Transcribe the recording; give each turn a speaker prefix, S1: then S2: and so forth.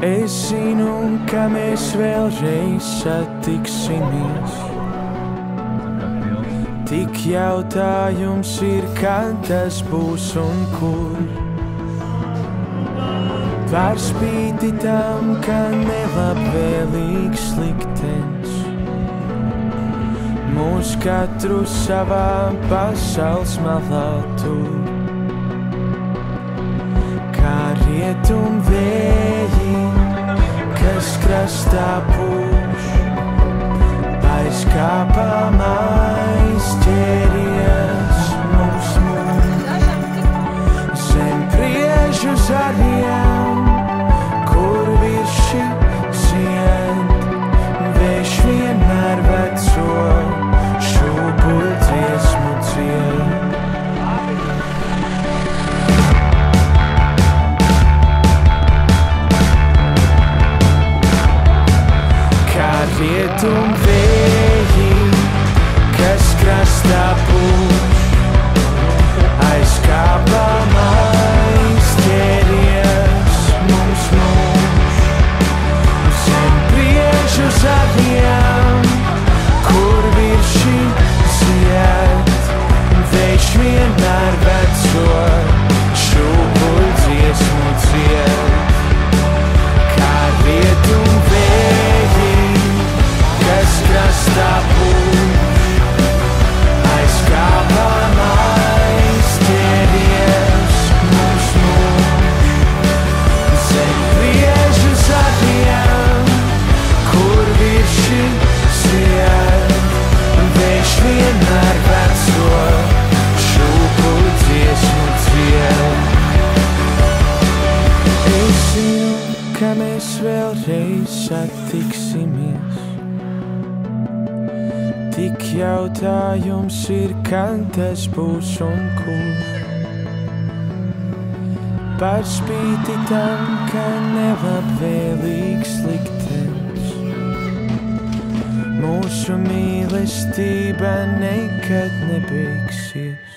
S1: Es zinu, ka mēs vēlreiz satiksimies. Tik jautājums ir, kad tas būs un kur. Par spīti tam, ka nelabvēlīgs liktenis mūs katru savā pasaules malā tur. Kā rietum vēji, kas krastā pūš, aizkāpām aizķēries mūs. Zem priežu zariem, kur virši zied, vējš vienmēr veco šūpuļu dziesmu dzied. Rietum vēji, kas krastā pūš, aizkāpām aizķēries mums. Zem priežu zariem, kur virši zied, vējš vienmēr veco šūpuļu dziesmu dzied. Kā rietum vēji, kas krastā pūš, aizkāpām aizķēries mums. Zem priežu zariem, kur virši zied, vējš vienmēr veco šūpuļu dziesmu dzied. Es zinu, ka mēs vēlreiz satiksimies. Tik jautājums ir, kad tas būs un kur. Par spīti tam, ka nelabvēlīgs liktenis mūsu mīlestība nekad nebeigsies.